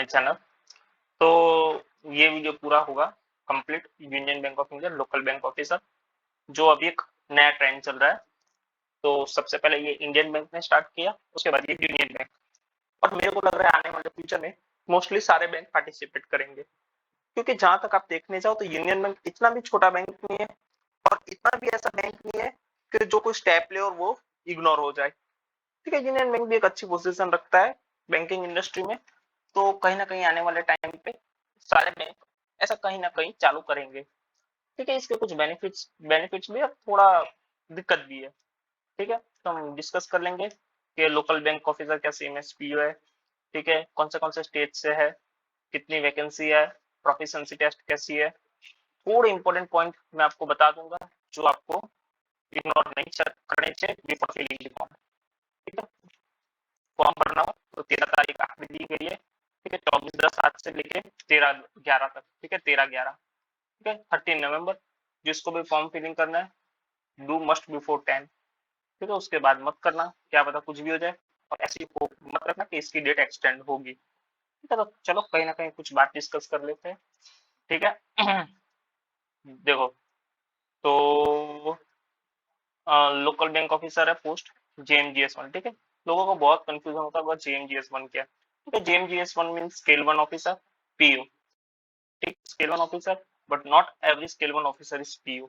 My channel. तो ये video पूरा होगा complete union bank of India local bank officer, जो अभी एक नया ट्रेंड चल रहा है। तो सबसे पहले ये इंडियन बैंक ने स्टार्ट किया, उसके बाद ये यूनियन बैंक, और मेरे को लग रहा है आने वाले फ्यूचर में मोस्टली सारे बैंक पार्टिसिपेट करेंगे, क्योंकि जहां तक आप देखने जाओ तो यूनियन बैंक इतना भी छोटा बैंक नहीं है और इतना भी ऐसा बैंक नहीं है कि जो कोई स्टेप ले और वो इग्नोर हो जाए। ठीक है, यूनियन बैंक भी एक अच्छी पोजीशन रखता है बैंकिंग इंडस्ट्री में। तो कहीं ना कहीं आने वाले टाइम पे सारे बैंक ऐसा कहीं ना कहीं चालू करेंगे। ठीक है, इसके कुछ बेनिफिट्स बेनिफिट्स भी है, थोड़ा दिक्कत भी है। ठीक है, तो हम डिस्कस कर लेंगे कि लोकल बैंक ऑफिसर क्या सेम एस पीओ है। ठीक है, कौन से स्टेट से है, कितनी वैकेंसी है, प्रोफिशिएंसी टेस्ट कैसी है, थोड़े इंपॉर्टेंट पॉइंट मैं आपको बता दूंगा जो आपको इग्नोर नहीं करने चाहिए बिफोर फिलिंग द फॉर्म। ठीक है, फॉर्म भरना हो तो 13 तारीख आखिरी दी गई है। ठीक है, 24/10 आज से लेके 13/11 तक। ठीक है, 13/11। ठीक है, 13 नवंबर, जिसको भी फॉर्म फिलिंग करना है डू मस्ट बिफोर 10। ठीक है, उसके बाद मत करना, क्या पता कुछ भी हो जाए। और ऐसी होप मत रखना कि इसकी डेट एक्सटेंड होगी। ठीक है, तो चलो कहीं ना कहीं कुछ बात डिस्कस कर लेते हैं। ठीक है देखो, तो लोकल बैंक ऑफिसर है पोस्ट JMGS1। ठीक है, लोगों को बहुत कंफ्यूजन होता है JMGS1 क्या है। ठीक है, JMGS1 mean scale 1 officer, PO। ठीक, scale 1 officer, but not every scale 1 officer is PO।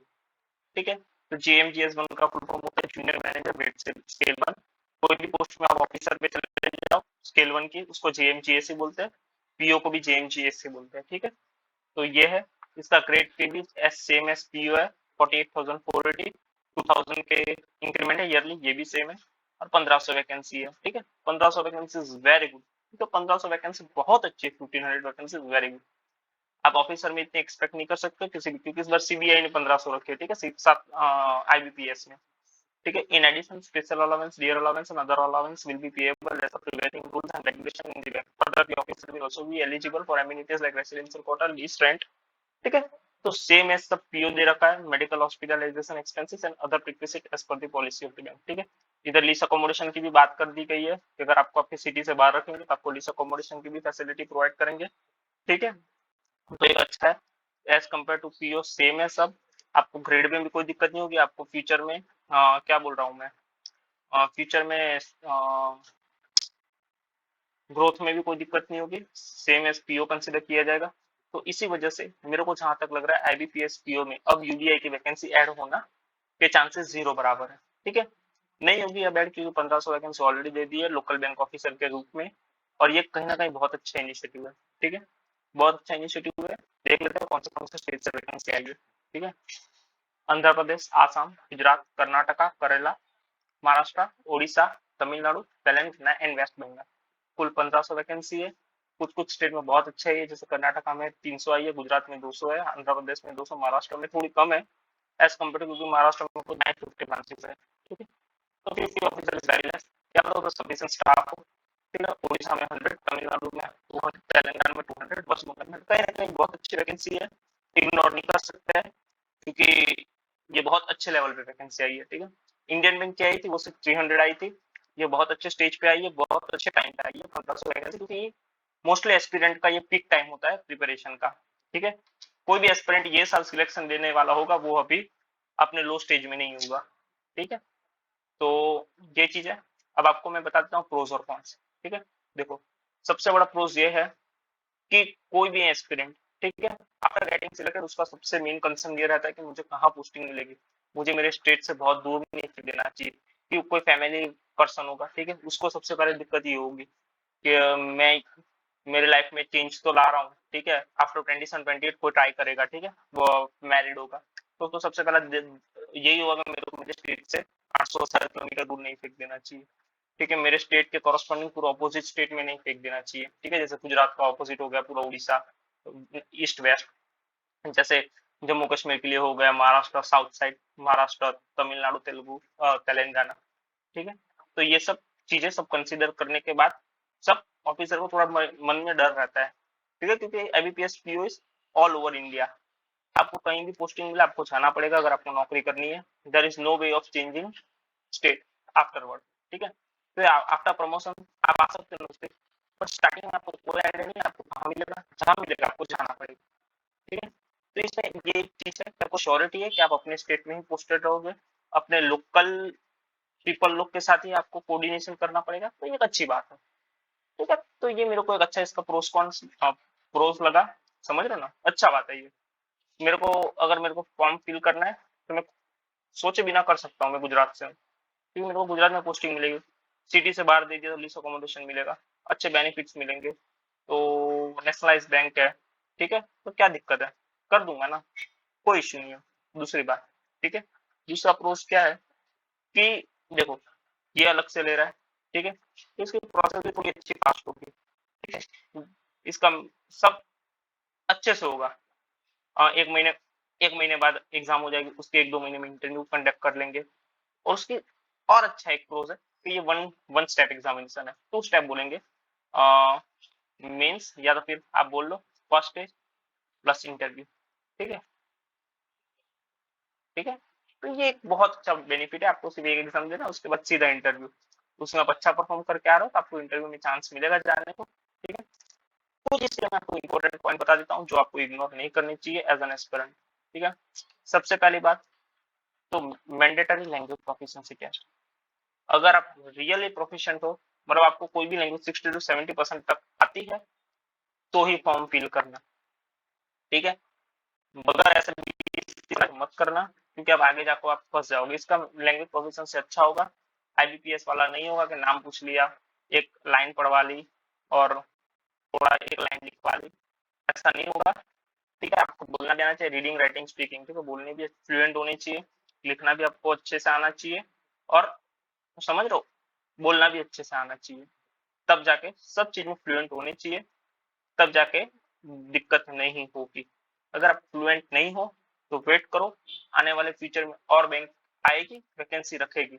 ठीक है, तो JMGS1 का फुल फॉर्म होता है जूनियर मैनेजर ग्रेड स्केल 1। कोई भी पोस्ट में आप ऑफिसर पे चले जाओ स्केल 1 की, उसको JMGS ही बोलते हैं, PO को भी JMGS से बोलते हैं। ठीक है, तो ये है इसका ग्रेड पे भी एस सेम एस PO है, 48,480, 2000 के इंक्रीमेंट है ईयरली, ये भी सेम है, और 1500 वैकेंसी है। ठीक है, 1500 वैकेंसी इज वेरी गुड। तो 1500 वैकेंसी बहुत अच्छी है, 1500 वैकेंसी इज वेरी गुड। आप ऑफिसर में इतने एक्सपेक्ट नहीं कर सकते किसी भी, क्योंकि इस बार CBI ने 1500 रखे। ठीक है, साथ IBPS में। ठीक है, in addition special allowance, dear allowance and other allowance will be payable as per prevailing rules and regulation in the bank. Further, the officer will also be eligible for amenities like residential quota, lease rent। ठीक है, तो same as सब PO दे रखा है, medical hospitalization expenses and other perquisite as per the policy of the bank. ठीक है, इधर लीज अकोमोडेशन की भी बात कर दी गई है कि अगर आपको आपके सिटी से बाहर रखेंगे तो आपको लीज अकोमोडेशन की भी फैसिलिटी प्रोवाइड करेंगे। ठीक है, तो एक अच्छा है as compare to PO, same है सब। आपको ग्रेड में भी कोई दिक्कत नहीं होगी, आपको फ्यूचर में क्या बोल रहा हूँ मैं, फ्यूचर में ग्रोथ में भी कोई दिक्कत नहीं होगी, सेम एज PO कंसिडर किया जाएगा। तो इसी वजह से मेरे को जहां तक लग रहा है IBPS PO में अब UDI की वैकेंसी ऐड होना के चांसेस 0 बराबर है। ठीक है, नहीं होगी अब ऐड, क्योंकि 1500 वैकेंसी ऑलरेडी दे दी है लोकल बैंक ऑफिसर के रूप में, और ये कहीं ना कहीं बहुत अच्छा इनिशिएटिव है। ठीक है, बहुत अच्छा इनिशिएटिव है। देख लेते हैं कौन से स्टेट से वैकेंसी आई है। ठीक है, आंध्र प्रदेश, आसाम, गुजरात, कर्नाटका, केरला, महाराष्ट्र, ओडिशा, तमिलनाडु, तेलंगाना एंड वेस्ट बंगाल। कुल 1500 वैकेंसी है। कुछ कुछ स्टेट में बहुत अच्छे है, जैसे कर्नाटका में 300 आई है, गुजरात में 200 है, आंध्र प्रदेश में 200, महाराष्ट्र में थोड़ी कम है एज कम्पेयर टू, क्योंकि महाराष्ट्र में कुछ 950 ब्रांचेस है। ठीक है, तो 50 ऑफिसर इज वेरी लेस, क्या पता सफिशिएंट स्टाफ हो। ठीक है, ओडिशा में 100, तमिलनाडु में 200, तेलंगाना में 200, वेस्ट बंगाल में कहीं ना कहीं बहुत अच्छी वैकेंसी है, इग्नोर नहीं कर सकते हैं, क्योंकि ये बहुत अच्छे लेवल पे वैकेंसी आई है। ठीक है, इंडियन बैंक की आई थी वो सिर्फ 300 आई थी, ये बहुत अच्छे स्टेज पे आई है, बहुत अच्छे टाइम पे आई है 1500 वैकेंसी, क्योंकि मोस्टली एस्पिरेंट का ये पीक टाइम होता है प्रिपरेशन का। ठीक है, कोई भी एस्पिरेंट ये साल सिलेक्शन देने वाला होगा वो अभी अपने लो स्टेज में नहीं होगा। ठीक है, तो ये चीज है। अब आपको मैं बता देता हूँ प्रोज और कॉन्स। ठीक है, देखो, सबसे बड़ा प्रोज ये है कि कोई भी एस्पिरेंट, ठीक है, आफ्टर गेटिंग सिलेक्टेड उसका सबसे मेन कंसर्न ये रहता है कि मुझे कहाँ पोस्टिंग मिलेगी, मुझे मेरे स्टेट से बहुत दूर नहीं देना चाहिए, कि कोई फैमिली पर्सन होगा। ठीक है, उसको सबसे पहले दिक्कत ये होगी कि मैं मेरे लाइफ में चेंज तो ला रहा हूँ। ठीक है, आफ्टर 27-28 कोई ट्राई करेगा, ठीक है, वो मैरिड होगा, तो सबसे पहला यही होगा मेरे को मेरे स्टेट से 800 किलोमीटर दूर नहीं फेंक देना चाहिए। ठीक है, मेरे स्टेट के कॉरस्पॉन्डिंग पूरा ऑपोजिट स्टेट में नहीं फेंक देना चाहिए। ठीक है, जैसे गुजरात का ऑपोजिट हो गया पूरा उड़ीसा, ईस्ट वेस्ट, जैसे जम्मू कश्मीर के लिए हो गया महाराष्ट्र साउथ साइड, महाराष्ट्र, तमिलनाडु, तेलुगु, तेलंगाना। ठीक है, तो ये सब चीजें सब कंसीडर करने के बाद सब ऑफिसर को थोड़ा मन में डर रहता है। ठीक है, क्योंकि IBPS PO is all over India, आपको कहीं भी पोस्टिंग मिले आपको जाना पड़ेगा अगर आपको नौकरी करनी है। There is no way of changing state afterward. ठीक है, तो आफ्टर प्रमोशन आप आ सकते हो, पर स्टार्टिंग में आपको कोई आइडिया नहीं आपको कहाँ मिलेगा, जहाँ मिलेगा आपको जाना पड़ेगा। ठीक है, तो इसमें ये चीज है कि आपको श्योरिटी है कि आप अपने स्टेट में ही पोस्टेड रहोगे, अपने लोकल पीपल लोग के साथ ही आपको कोऑर्डिनेशन करना पड़ेगा, तो ये एक अच्छी बात है। ठीक है, तो ये मेरे को एक अच्छा इसका प्रोस कॉन्स प्रोस लगा, समझ रहे हो ना, अच्छा बात है ये। मेरे को अगर मेरे को फॉर्म फिल करना है तो मैं सोचे बिना कर सकता हूँ मैं गुजरात से, क्योंकि मेरे को गुजरात में पोस्टिंग मिलेगी। सिटी से बाहर दे दिया तो लीज अकोमोडेशन मिलेगा, अच्छे बेनिफिट्स मिलेंगे, तो नेशनलाइज बैंक है। ठीक है, तो क्या दिक्कत है, कर दूंगा ना, कोई इश्यू नहीं है। दूसरी बात, ठीक है, दूसरा प्रोस क्या है कि देखो ये अलग से ले रहा है, ठीक है, तो इसकी प्रोसेस भी थोड़ी अच्छी फास्ट होगी। ठीक है, इसका सब अच्छे से होगा। एक महीने बाद एग्जाम हो जाएगी, उसके 1-2 महीने में इंटरव्यू कंडक्ट कर लेंगे। और उसकी और अच्छा एक प्रोज है कि ये वन वन स्टेप एग्जामिनेशन है, 2 स्टेप बोलेंगे, मेंस या तो फिर आप बोल लो फर्स्ट स्टेज प्लस इंटरव्यू। ठीक है, ठीक है, तो ये एक बहुत अच्छा बेनिफिट है, आपको सिर्फ एक एग्जाम देना उसके बाद सीधा इंटरव्यू, उसमें आप अच्छा परफॉर्म करके आ रहे हो तो आपको इंटरव्यू में चांस मिलेगा जाने को। ठीक है, तो इसलिए मैं आपको इंपॉर्टेंट पॉइंट बता देता हूँ जो आपको इग्नोर नहीं करनी चाहिए एज एन एस्पिरेंट। ठीक है, सबसे पहली बात तो मैंडेटरी लैंग्वेज प्रोफिशिएंसी टेस्ट। अगर आप रियली प्रोफिशिएंट हो, मतलब आपको कोई भी लैंग्वेज 60 to 70% तक आती है, तो ही फॉर्म फिल करना। ठीक है, बगैर ऐसे मत करना, क्योंकि अब आगे जाकर आप फंस जाओगे। इसका लैंग्वेज प्रोफिशिएंसी अच्छा होगा, आईबीपीएस वाला नहीं होगा कि नाम पूछ लिया, एक लाइन पढ़वा ली और थोड़ा एक लाइन लिखवा ली, ऐसा नहीं होगा। ठीक है, आपको बोलना भी आना चाहिए, रीडिंग राइटिंग स्पीकिंग, ठीक है, बोलने भी फ्लुएंट होनी चाहिए, लिखना भी आपको अच्छे से आना चाहिए, और समझ रहे हो, बोलना भी अच्छे से आना चाहिए, तब जाके सब चीज में फ्लुएंट होने चाहिए, तब जाके दिक्कत नहीं होगी। अगर आप फ्लुएंट नहीं हो तो वेट करो, आने वाले फ्यूचर में और बैंक आएगी, वैकेंसी रखेगी।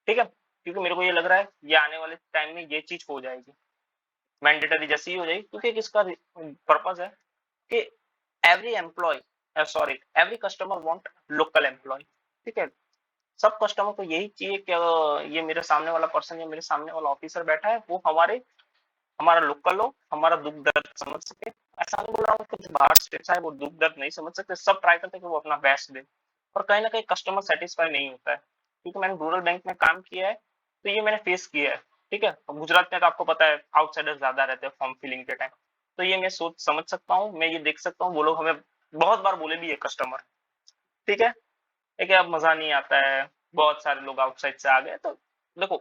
ठीक है, क्योंकि मेरे को ये लग रहा है ये आने वाले टाइम में ये चीज हो जाएगी, मैंडेटरी जैसी ही हो जाएगी, क्योंकि इसका पर्पज है कि every employee sorry every customer want local employee. ठीक है, सब कस्टमर को यही चाहिए कि ये मेरे सामने वाला पर्सन या मेरे सामने वाला ऑफिसर बैठा है वो हमारा लोकल हो, हमारा दुख दर्द समझ सके। ऐसा नहीं बोल रहा हूँ कि जो बाहर स्टेट है वो दुख दर्द नहीं समझ सकते, सब ट्राई करते हैं कि वो अपना बेस्ट दे, और कहीं ना कहीं कस्टमर सेटिस्फाई नहीं होता है, क्योंकि मैंने रूरल बैंक में काम किया है तो ये मैंने फेस किया है। ठीक है, और गुजरात में तो आपको पता है आउटसाइडर ज्यादा रहते हैं फॉर्म फिलिंग के टाइम, तो ये मैं सोच समझ सकता हूँ, मैं ये देख सकता हूँ, वो लोग हमें बहुत बार बोले भी है कस्टमर। ठीक है, लेकिन अब मजा नहीं आता है, बहुत सारे लोग आउटसाइड से आ गए, तो देखो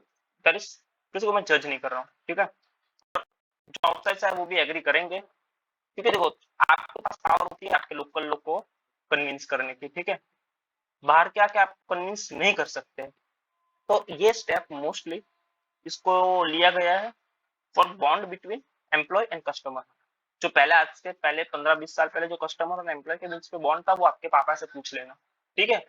दैट इज, किसी को मैं जज नहीं कर रहा हूँ। ठीक है, जो आउटसाइड से है वो भी एग्री करेंगे, क्योंकि देखो आपके पास पावर होती है आपके लोकल लोग को कन्विंस करने की। ठीक है, बाहर के आके आप कन्विंस नहीं कर सकते, तो ये स्टेप मोस्टली इसको लिया गया है for bond between employee and customer. जो पहले आज से पहले 15-20 साल पहले जो कस्टमर और एम्प्लॉय के बीच पे बॉन्ड था वो आपके पापा से पूछ लेना। ठीक है,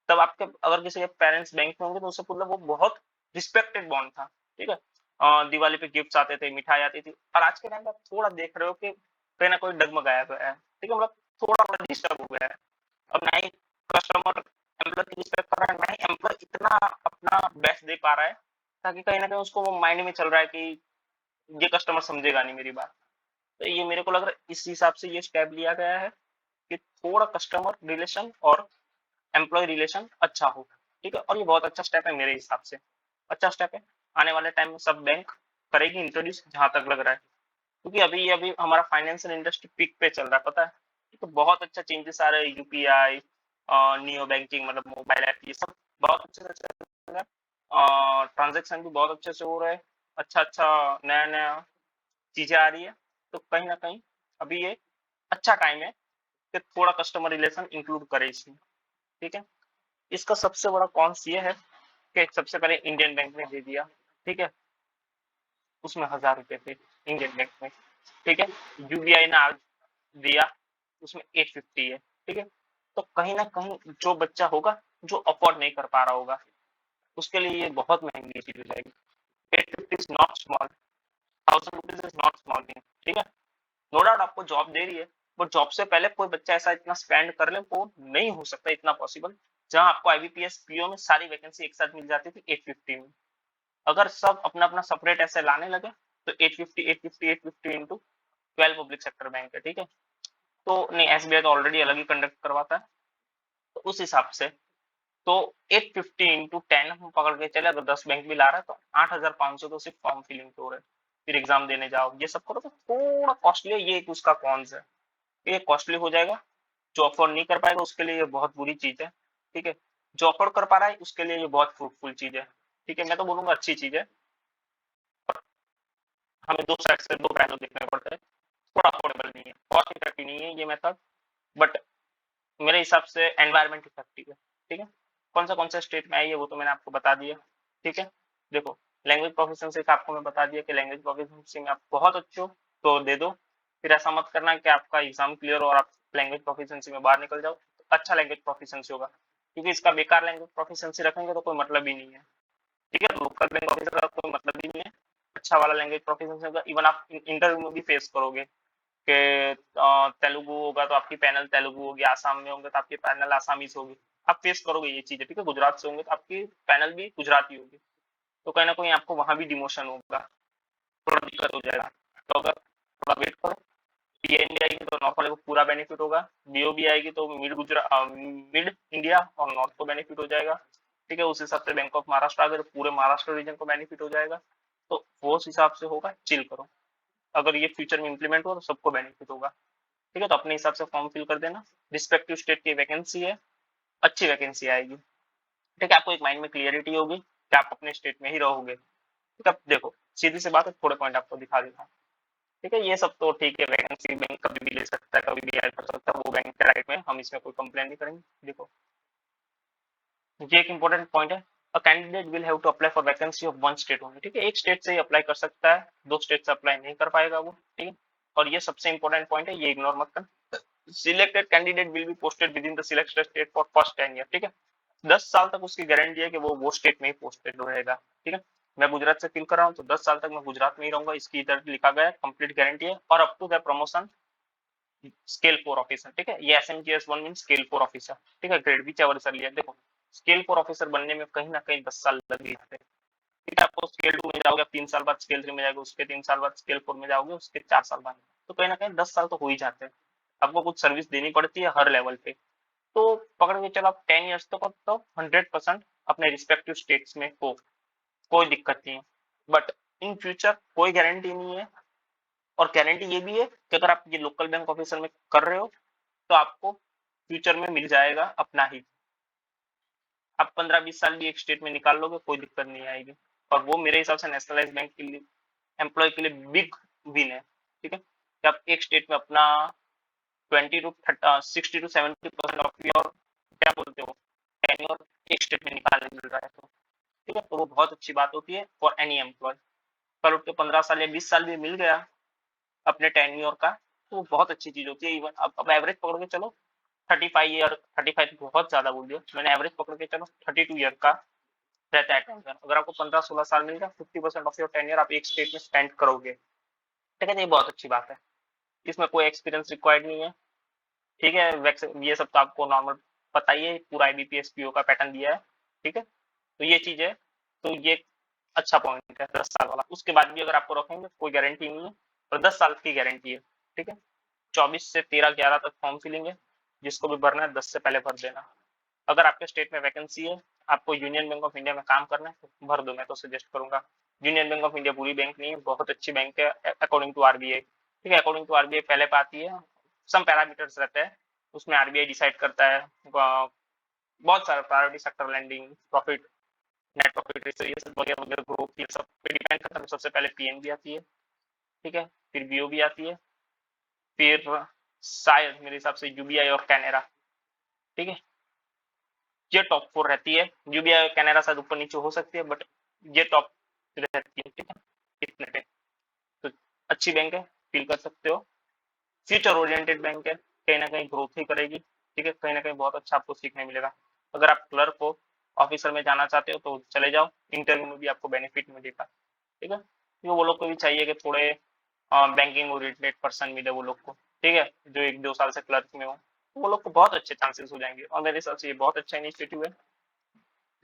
तब आपके अगर किसी के पेरेंट्स बैंक में होंगे तो उससे मतलब वो बहुत रिस्पेक्टेड बॉन्ड था। ठीक है, दिवाली पे गिफ्ट्स आते थे, मिठाई आती थी, और आज के टाइम पे आप थोड़ा देख रहे हो कि कहीं ना कोई डगमगाया गया है। ठीक है, मतलब थोड़ा थोड़ा डिस्टर्ब हो गया है, अब ना ही कस्टमर एम्प्लॉय की रिस्पेक्ट कर रहा है, ना ही एम्प्लॉय इतना अपना बेस्ट दे पा रहा है, ताकि कहीं ना कहीं उसको वो माइंड में चल रहा है कि ये कस्टमर समझेगा नहीं मेरी बात। तो ये मेरे को लग रहा है इस हिसाब से ये स्टेप लिया गया है कि थोड़ा कस्टमर रिलेशन और एम्प्लॉय रिलेशन अच्छा हो। ठीक है, और ये बहुत अच्छा स्टेप है मेरे हिसाब से, अच्छा स्टेप है, आने वाले टाइम में सब बैंक करेगी इंट्रोड्यूस, जहां तक लग रहा है, क्योंकि अभी अभी हमारा फाइनेंशियल इंडस्ट्री पीक पे चल रहा है, पता है, तो बहुत अच्छा चेंजेस आ रहे हैं, यूपीआई, नियो बैंकिंग, मतलब मोबाइल ऐप, ये सब बहुत अच्छे से चल रहा है, ट्रांजेक्शन भी बहुत अच्छे से हो रहे हैं, अच्छा अच्छा नया नया चीजें आ रही है, तो कहीं ना कहीं अभी ये अच्छा टाइम है कि थोड़ा कस्टमर रिलेशन इंक्लूड करे इसमें। ठीक है, इसका सबसे बड़ा कॉन्स ये है कि सबसे पहले इंडियन बैंक ने दे दिया। ठीक है, उसमें 1000 रुपए थे इंडियन बैंक में। ठीक है, यूबीआई ने आज दिया, उसमें 850 है। ठीक है, तो कहीं ना कहीं जो बच्चा होगा जो अफोर्ड नहीं कर पा रहा होगा उसके लिए ये बहुत महंगी चीज हो जाएगी। 850 is not small, 1000 rupees is not small thing. ठीक है, नो डाउट आपको जॉब दे रही है, बट जॉब से पहले कोई बच्चा ऐसा इतना स्पेंड कर ले वो नहीं हो सकता इतना पॉसिबल, जहां आपको आईबीपीएस पीओ में सारी वैकेंसी एक साथ मिल जाती थी 850 में। अगर सब अपना अपना सेपरेट ऐसे लाने लगे तो 850 इंटू 12 पब्लिक सेक्टर बैंक है, ठीक है। तो नहीं, एसबीआई तो ऑलरेडी अलग ही कंडक्ट करवाता है, तो उस हिसाब से तो 850 इंटू 10 हम पकड़ के चले, अगर 10 बैंक भी ला रहा है तो 8,500 तो सिर्फ फॉर्म फिलिंग पे हो रहे हैं। फिर एग्जाम देने जाओ, ये सब करो तो थोड़ा कॉस्टली है, ये एक उसका कॉन्स है, ये कॉस्टली हो जाएगा। जो अफोर्ड नहीं कर पाएगा उसके लिए ये बहुत बुरी चीज है, ठीक है। जो अफोर्ड कर पा रहा है उसके लिए ये बहुत फ्रूटफुल चीज है, ठीक है। मैं तो बोलूंगा अच्छी चीज है। हमें दो साइड से दो पहलू देखने पड़ते हैं, थोड़ा अफोर्डेबल नहीं है, कॉस्ट इफेक्टिव नहीं है ये मेथड, बट मेरे हिसाब से एनवायरमेंट इफेक्टिव है, ठीक है। कौन सा स्टेट में आई है वो तो मैंने आपको बता दिया, ठीक है। देखो, लैंग्वेज प्रोफिशिएंसी का आपको मैं बता दिया कि लैंग्वेज प्रोफिशिएंसी में आप बहुत अच्छे हो तो दे दो। फिर ऐसा मत करना कि आपका एग्जाम क्लियर हो और आप लैंग्वेज प्रोफिशिएंसी में बाहर निकल जाओ। अच्छा लैंग्वेज प्रोफिशिएंसी होगा, क्योंकि इसका बेकार लैंग्वेज प्रोफिशिएंसी रखेंगे तो कोई मतलब ही नहीं है, ठीक है। लोकल बैंक ऑफिसर का कोई मतलब ही नहीं है। अच्छा वाला लैंग्वेज प्रोफिशिएंसी होगा, इवन आप इंटरव्यू में भी फेस करोगे कि तेलुगु होगा तो आपकी पैनल तेलुगु होगी, आसाम में होंगे तो आपकी पैनल आसामी से होगी, आप फेस करोगे ये चीजें, ठीक है। गुजरात से होंगे तो आपकी पैनल भी गुजराती होगी, तो कहीं ना कहीं आपको वहां भी डिमोशन होगा, थोड़ा दिक्कत हो जाएगा। तो अगर थोड़ा वेट करो, पीएनबी आएगी तो नॉर्थ वाले को पूरा बेनिफिट होगा, बीओबी आएगी तो मिड गुजरात मिड इंडिया और नॉर्थ को बेनिफिट हो जाएगा, ठीक है। उस हिसाब से बैंक ऑफ महाराष्ट्र अगर पूरे महाराष्ट्र रीजन को बेनिफिट हो जाएगा, तो वो उस हिसाब से होगा, चिल करो। अगर ये फ्यूचर में इंप्लीमेंट हुआ तो सबको बेनिफिट होगा, ठीक है। तो अपने हिसाब से फॉर्म फिल कर देना, रिस्पेक्टिव स्टेट की वैकेंसी है, अच्छी वैकेंसी आएगी, ठीक है। आपको एक माइंड में क्लियरिटी होगी कि आप अपने स्टेट में ही रहोगे, ठीक है। देखो, सीधी सी बात है, थोड़े पॉइंट आपको दिखा देता हूँ, ठीक है। ये सब तो ठीक है, वैकेंसी बैंक कभी भी ले सकता है, कभी भी ऐड कर सकता है, वो बैंक के राइट में, हम इसमें कोई कंप्लेन नहीं करेंगे। देखो, ये एक इंपॉर्टेंट पॉइंट है, a candidate will have to apply for vacancy of one state only, ठीक है। एक स्टेट से ही अप्लाई कर सकता है, दो स्टेट से अप्लाई नहीं कर पाएगा वो, ठीक है। और ये सबसे इंपॉर्टेंट पॉइंट है, ये इग्नोर मत करना। Selected candidate will be posted with in the selected state for first 10 year, ठीक है। 10 साल तक उसकी गारंटी है कि वो स्टेट में ही पोस्टेड रहेगा, ठीक है। मैं गुजरात से फील कर रहा हूँ तो 10 साल तक मैं गुजरात में ही रहूंगा, इसकी इधर लिखा गया है, कंप्लीट गारंटी है। और up to the promotion scale 4 officer, ठीक है। ये SMGS 1 मीन स्केल 4 ऑफिसर, ठीक है। ग्रेड भी चावर सर लिया। देखो, स्केल 4 ऑफिसर बनने में कहीं ना कहीं 10 साल लग ही जाते हैं, ठीक है। आपको स्केल 2 में जाओगे, 3 साल बाद स्केल 3 में जाओगे, उसके 3 साल बाद स्केल 4 में जाओगे, उसके 4 साल बाद, तो कहीं ना कहीं 10 साल तो हो ही जाते हैं। आपको कुछ सर्विस देनी पड़ती है हर लेवल पे, तो पकड़ के चलो आप 10 ईयर्स तक तो 100% अपने रिस्पेक्टिव स्टेट्स में हो, कोई दिक्कत नहीं है। बट इन फ्यूचर कोई गारंटी नहीं है, और गारंटी ये भी है कि अगर आप ये लोकल बैंक ऑफिसर में कर रहे हो तो आपको फ्यूचर में मिल जाएगा अपना ही। आप 15-20 साल भी एक स्टेट में निकाल लोगे, कोई दिक्कत नहीं आएगी। और वो मेरे हिसाब से नेशनलाइज बैंक के लिए, एम्प्लॉय के लिए बिग विन है, ठीक है। कि आप एक स्टेट में अपना 60 to 70% ऑफ योर, क्या बोलते हो, टेन्योर एक स्टेट में निकालने मिल रहा है, तो ठीक है। तो वो बहुत अच्छी बात होती है फॉर एनी एम्प्लॉय। कल उठ के 15 साल या 20 साल भी मिल गया अपने टेन्योर का, तो वो बहुत अच्छी चीज होती है। इवन अब एवरेज पकड़ के चलो 35 ईयर, 35 तो बहुत ज्यादा बोल दिया मैंने, एवरेज पकड़ के चलो 32 ईयर का रहता है टेन्योर। अगर आपको 15-16 साल मिल गया, 50% ऑफ योर टेन्योर आप एक स्टेट में स्पेंड करोगे, ठीक है। तो ये बहुत अच्छी बात है, इसमें कोई एक्सपीरियंस रिक्वायर्ड नहीं है, ठीक है। ये सब तो आपको नॉर्मल पता ही है, पूरा IBPS PO का पैटर्न दिया है, ठीक है। तो ये चीज है, तो ये अच्छा पॉइंट है 10 साल वाला। उसके बाद भी अगर आपको रखेंगे कोई गारंटी नहीं है, और 10 साल की गारंटी है, ठीक है। 24 से 13-11 तक फॉर्म फिलिंग है, जिसको भी भरना है 10 से पहले भर देना। अगर आपके स्टेट में वैकेंसी है, आपको यूनियन बैंक ऑफ इंडिया में काम करना है तो भर दो, मैं तो सजेस्ट करूंगा। यूनियन बैंक ऑफ इंडिया बुरी बैंक नहीं है, बहुत अच्छी बैंक है अकॉर्डिंग टू RBI, ठीक है। अकॉर्डिंग टू RBI पहले पे आती है, सम पैरामीटर्स रहते हैं, उसमें RBI डिसाइड करता है बहुत सारा priority sector lending, profit, net profit, ये सब वगैरह वगैरह, ग्रोथ, ये सब पे डिपेंड करता है। सबसे पहले PNB आती है, ठीक है। फिर BOB आती है, फिर शायद मेरे हिसाब से UBI और कैनेरा, ठीक है। ये टॉप 4 रहती है। UBI और कैनेरा शायद ऊपर नीचे हो सकती है, बट ये टॉप रहती है, ठीक है। इतने पे तो अच्छी बैंक है, फील कर सकते हो। फ्यूचर ओरिएंटेड बैंक है, कहीं ना कहीं ग्रोथ ही करेगी, ठीक है। कहीं ना कहीं बहुत अच्छा आपको सीखने मिलेगा। अगर आप क्लर्क हो, ऑफिसर में जाना चाहते हो तो चले जाओ, इंटरव्यू में भी आपको बेनिफिट मिलेगा, ठीक है। क्योंकि वो लोग को भी चाहिए कि थोड़े बैंकिंग ओरिएंटेड पर्सन मिले वो लोग को, ठीक है, जो 1-2 साल से क्लर्क में हो, तो वो लोग को बहुत अच्छे चांसेस हो जाएंगे। और मेरे हिसाब से ये बहुत अच्छा इनिशिएटिव है,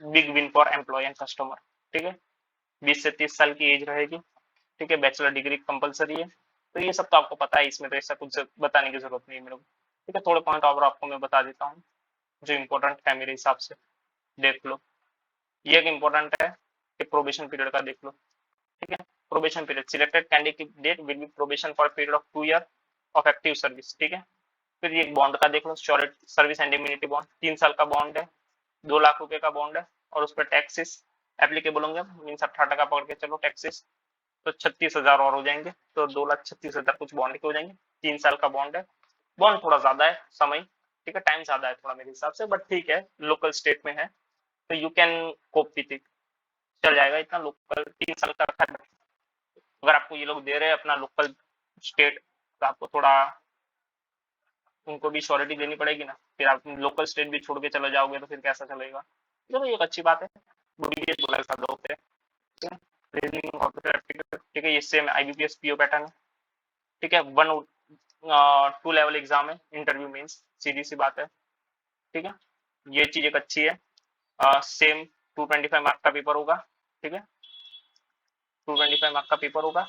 big win for employee and customer, ठीक है। 20 से 30 साल की एज रहेगी, ठीक है, बैचलर डिग्री कंपलसरी है। तो ये सब तो आपको पता है, इसमें तो ऐसा कुछ बताने की जरूरत नहीं है मेरे को। ठीक है, थोड़े पॉइंट और आपको मैं बता देता हूँ जो इम्पोर्टेंट है मेरे हिसाब से, देख लो। ये एक इम्पोर्टेंट है कि प्रोबेशन पीरियड का देख लो। ठीक है, probation period, selected candidate will be probation for period of 2 year of active service. ठीक है, फिर ये बॉन्ड का देख लो, सर्विस एंड इम्यूनिटी बॉन्ड, 3 साल का बॉन्ड है, 2 लाख रुपए का बॉन्ड है, और उस पर टैक्सेस एप्लीकेबल होंगे, मीन्स 18 पकड़ के चलो टैक्सेस, तो 36,000 और हो जाएंगे, तो 2,36,000 कुछ बॉन्ड के हो जाएंगे। 3 साल का बॉन्ड है, बॉन्ड थोड़ा ज्यादा है समय, ठीक है, टाइम ज्यादा है थोड़ा मेरे हिसाब से, बट ठीक है, लोकल स्टेट में है तो you can cope with it, चल जाएगा इतना। लोकल 3 साल का रखा है, अगर आपको ये लोग दे रहे हैं अपना लोकल स्टेट, तो आपको थोड़ा उनको भी श्योरिटी देनी पड़ेगी ना, फिर आप लोकल स्टेट भी छोड़ के चले जाओगे तो फिर कैसा चलेगा। चलो ये एक अच्छी बात है, बुरी बोला सादा होते हैं। ठीक है, रीजनिंग ऑफिसर एप्टीट्यूड, ठीक है, ये सेम आईबीपीएस पीओ पैटर्न है। ठीक है, 2 लेवल एग्जाम है, इंटरव्यू मीन्स, सीधी सी बात है। ठीक है, ये चीज एक अच्छी है। सेम 225 मार्क का पेपर होगा। ठीक है, 225 मार्क का पेपर होगा।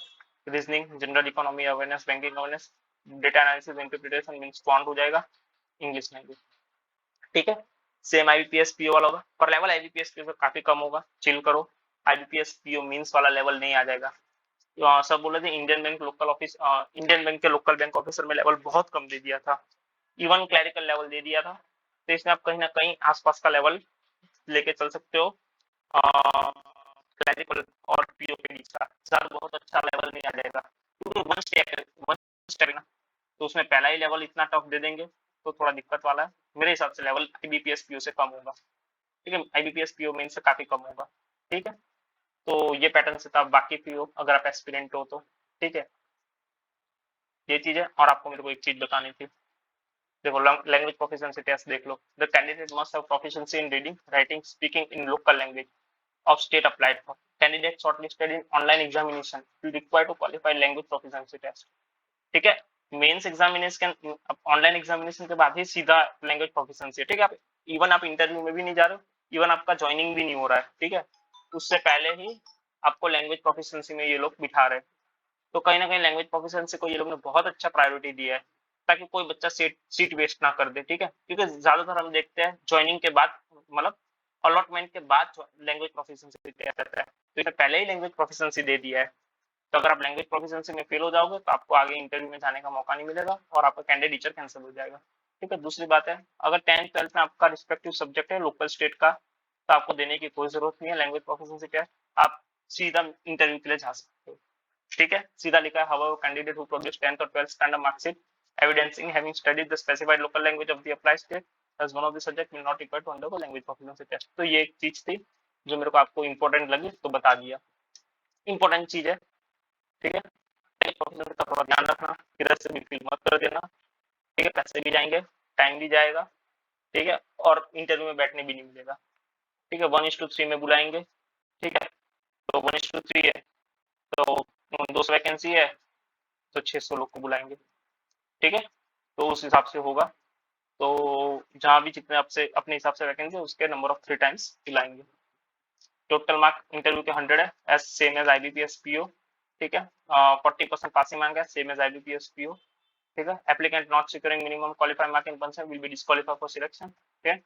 Reasoning, general economy awareness, banking awareness, data analysis, interpretation means quant हो जाएगा, इंग्लिश लैंग्वेज। ठीक है, सेम आईबीपीएस पीओ वाला होगा, पर लेवल आईबीपीएस पीओ से काफी कम होगा, चिल करो। आईबीपीएस पीओ मीन्स वाला लेवल नहीं आ जाएगा। सब बोले थे Indian bank local office, Indian bank के लोकल बैंक ऑफिसर में लेवल बहुत कम दे दिया था, इवन क्लैरिकल लेवल दे दिया था। तो इसमें आप कहीं ना कहीं आसपास का लेवल लेके चल सकते हो, क्लैरिकल और पीओ के बीच का सर बहुत अच्छा लेवल नहीं आ जाएगा, क्योंकि वन स्टेप ना, तो उसमें पहला ही लेवल इतना टफ दे देंगे तो थोड़ा दिक्कत वाला है। मेरे हिसाब से लेवल आईबीपीएस पीओ से कम होगा। ठीक है, आईबीपीएस पीओ मेन से काफी कम होगा। ठीक है, तो ये पैटर्न से था, बाकी पीओ अगर आप एस्पिरेंट हो तो। ठीक है, ये चीज है। और आपको मेरे को एक चीज बतानी थी, देखो लैंग्वेज प्रोफिशिएंसी टेस्ट देख लो। The candidate must have proficiency in reading, writing, speaking in local language of state applied for. Candidates shortlisted in online examination will require to qualify language proficiency test. ठीक है, mains examination online examination के बाद ही सीधा language proficiency है। ठीक है, आप even आप इंटरव्यू में भी नहीं जा रहे हो, इवन आपका ज्वाइनिंग भी नहीं हो रहा है, ठीक है, उससे पहले ही आपको लैंग्वेज प्रोफिशिएंसी में ये लोग बिठा रहे हैं। तो कहीं ना कहीं लैंग्वेज प्रोफिशिएंसी को ये लोग ने बहुत अच्छा प्रायोरिटी दिया है, ताकि कोई बच्चा सीट वेस्ट ना कर दे। ठीक है, क्योंकि ज्यादातर हम देखते हैं ज्वाइनिंग के बाद, मतलब अलॉटमेंट के बाद लैंग्वेज प्रोफिशिएंसी टेस्ट आता है, तो इसने पहले ही लैंग्वेज प्रोफिशिएंसी दे दिया है। तो अगर आप लैंग्वेज प्रोफिशिएंसी में फेल हो जाओगे तो आपको आगे इंटरव्यू में जाने का मौका नहीं मिलेगा और आपका कैंडिडेट कैंसिल हो जाएगा। ठीक है, दूसरी बात है, अगर 10th-12th में आपका रिस्पेक्टिव सब्जेक्ट है लोकल स्टेट का, तो आपको देने की कोई जरूरत नहीं है लैंग्वेज प्रोफिशिएंसी टेस्ट, आप सीधा इंटरव्यू के लिए जा सकते हो। ठीक है, सीधा लिखा है, however candidate who produced 10th or 12th standard marksheet evidencing having studied the specified local language of the applied state as one of the subject will not require to undergo language proficiency test। तो ये एक चीज थी जो मेरे को आपको important लगी तो बता दिया, इंपॉर्टेंट चीज है। ठीक है, प्रोफेशनल का थोड़ा ध्यान रखना, इधर से भी फील मत कर देना। ठीक है, पैसे भी जाएंगे, टाइम भी जाएगा। ठीक है, और इंटरव्यू में बैठने भी नहीं मिलेगा। ठीक है, 1:3 में बुलाएंगे। ठीक है, तो 1:3 है, तो 200 वैकेंसी है, तो 600 लोग को बुलाएंगे। ठीक है, तो उस हिसाब से होगा, तो जहां भी जितने आपसे अपने हिसाब से वैकेंसी उसके नंबर ऑफ 3 टाइम्स बुलाएंगे। टोटल मार्क इंटरव्यू के 100 है, as same as IBPS PO. ठीक है, 40% पासिंग मार्क है, सेम एज आईबीपीएस पीओ। ठीक है, applicant not securing minimum qualified mark in percent will be disqualified for selection. ठीक है,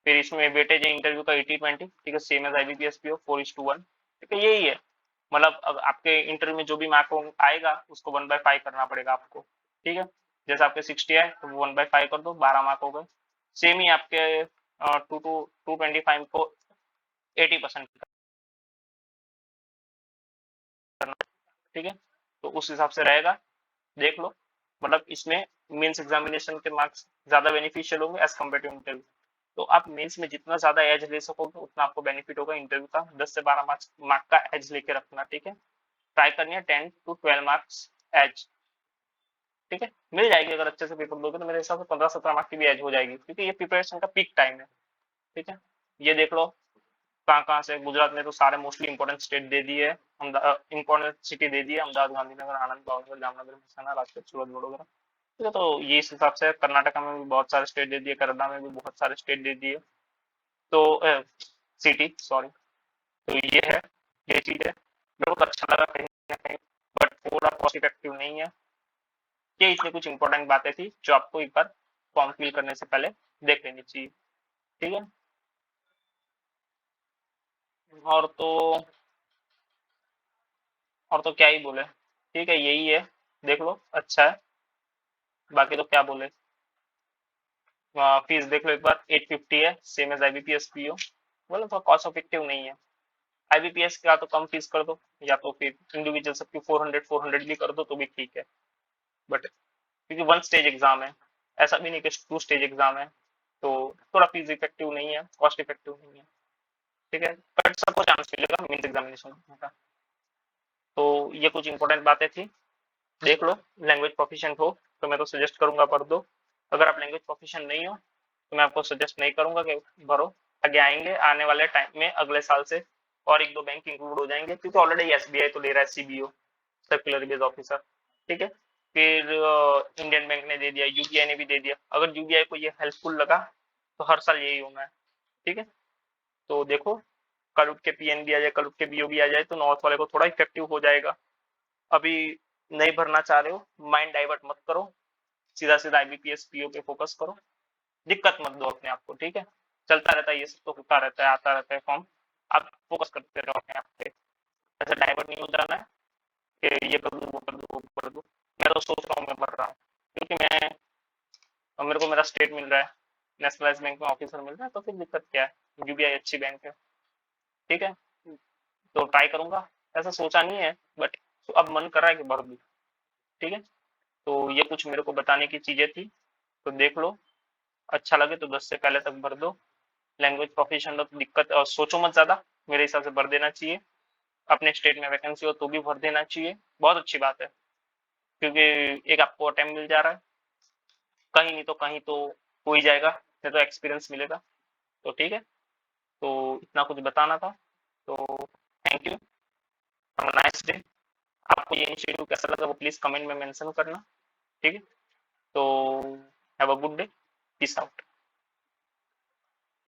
फिर इसमें वेटेज है इंटरव्यू का 80-20। ठीक है, सेम एज आईबीपीएस पीओ 4:1। ठीक है, यही है, मतलब आपके इंटरव्यू में जो भी मार्क आएगा उसको 1/5 करना पड़ेगा आपको। ठीक है, जैसे आपके 60 है तो 1/5 कर दो, 12 मार्क हो गए। सेम ही आपके 225 को 80% करना। ठीक है, तो उस हिसाब से रहेगा, देख लो। मतलब इसमें मेंस एग्जामिनेशन के मार्क्स ज्यादा बेनिफिशियल होंगे एज कम्पेयर टू इंटरव्यू। तो आप मेंस में जितना ज्यादा एज ले सकोगे उतना आपको बेनिफिट होगा। इंटरव्यू का 10 से 12 मार्क का एज लेके रखना। ठीक है, ट्राई करनी है 10 to 12 मार्क्स एज। ठीक है, मिल जाएगी, अगर अच्छे से पेपर दोगे तो मेरे हिसाब से 15-17 मार्क की भी एज हो जाएगी, क्योंकि ये प्रिपरेशन का पीक टाइम है। ठीक है, ये देख लो कहाँ कहाँ से, गुजरात ने तो सारे मोस्टली इंपॉर्टेंट स्टेट दे दिए, इंपॉर्टेंट सिटी दे दी है, अहमदाबाद, गांधीनगर, आनंद, भावनगर, जामनगर, महसाना, राजकोट, सूरत, वडोदरा। ठीक है, तो ये इस हिसाब से कर्नाटका में भी बहुत सारे स्टेट दे दिए, केरला में भी बहुत सारे स्टेट दे दिए, तो सिटी सॉरी। तो ये है, ये चीज है, मेरे को तो अच्छा लगा कहीं ना कहीं। कॉस्ट इफेक्टिव नहीं है। ये इतनी कुछ इंपॉर्टेंट बातें थी जो आपको एक बार फॉर्म फिल करने से पहले देख लेनी चाहिए। ठीक है, और तो क्या ही बोले, ठीक है यही है, देख लो अच्छा है, बाकी तो क्या बोले। फीस देख लो एक बार, 850 है, सेम एज आईबीपीएस पीओ, बोलो तो कॉस्ट इफेक्टिव नहीं है। आईबीपीएस का तो कम फीस कर दो, या तो फिर इंडिविजुअल सबकी 400 भी कर दो तो भी ठीक है, बट क्योंकि वन स्टेज एग्जाम है, ऐसा भी नहीं कि टू स्टेज एग्जाम है, तो थोड़ा फीस इफेक्टिव नहीं है, कॉस्ट इफेक्टिव नहीं है। ठीक है, बट सबको चांस मिलेगा मीन्स एग्जामिनेशन का। तो ये कुछ इंपॉर्टेंट बातें थी, देख लो। लैंग्वेज प्रोफिशिएंट हो तो मैं तो सजेस्ट करूंगा पढ़ दो, अगर आप लैंग्वेज प्रोफिशिएंट नहीं हो तो मैं आपको सजेस्ट नहीं करूंगा कि भरो। आगे आएंगे आने वाले टाइम में अगले साल से और एक दो बैंक इंक्लूड हो जाएंगे, क्योंकि ऑलरेडी एसबीआई तो ले रहा है सीबीओ, सर्कुलर बेस ऑफिसर। ठीक है, फिर इंडियन बैंक ने दे दिया, यूबीआई ने भी दे दिया, अगर यूबीआई को ये हेल्पफुल लगा तो हर साल यही होना है। ठीक है, तो देखो कल उठ के पीएनबी आ जाए, कल उठ के बीओबी आ जाए तो नॉर्थ वाले को थोड़ा इफेक्टिव हो जाएगा। अभी नहीं भरना चाह रहे हो, माइंड डाइवर्ट मत करो, सीधा सीधा आईबीपीएस पीओ पे फोकस करो, दिक्कत मत दो अपने आप को। ठीक है, चलता रहता है, ये सब तो होता रहता है, आता रहता है फॉर्म, आप फोकस करते रहो अपने आप पे, ऐसे डाइवर्ट नहीं हो जाना है कि ये कर दूं वो कर दूं वो कर दूं। मैं तो सोच रहा हूँ मैं भर रहा हूँ, क्योंकि मैं, मेरे को मेरा स्टेट मिल रहा है, नेशनलाइज बैंक में ऑफिसर मिल रहा है, तो फिर दिक्कत क्या है, यूबीआई अच्छी बैंक है। ठीक है, तो ट्राई करूंगा, ऐसा सोचा नहीं है, बट अब मन कर रहा है कि भर दूं। ठीक है, तो ये कुछ मेरे को बताने की चीजें थी, तो देख लो, अच्छा लगे तो 10 से पहले तक भर दो। लैंग्वेज प्रोफिशिएंट हो तो दिक्कत और सोचो मत ज्यादा, मेरे हिसाब से भर देना चाहिए, अपने स्टेट में वैकेंसी हो तो भी भर देना चाहिए, बहुत अच्छी बात है, क्योंकि एक आपको अटेम्प्ट मिल जा रहा है, कहीं नहीं तो कहीं तो हो ही जाएगा, नहीं तो एक्सपीरियंस मिलेगा। तो ठीक है, तो इतना कुछ बताना था, तो thank you, have a nice day. आपको ये इनिशिएटिव कैसा लगा वो प्लीज कमेंट में मेंशन करना। ठीक है, तो have a good day, peace out.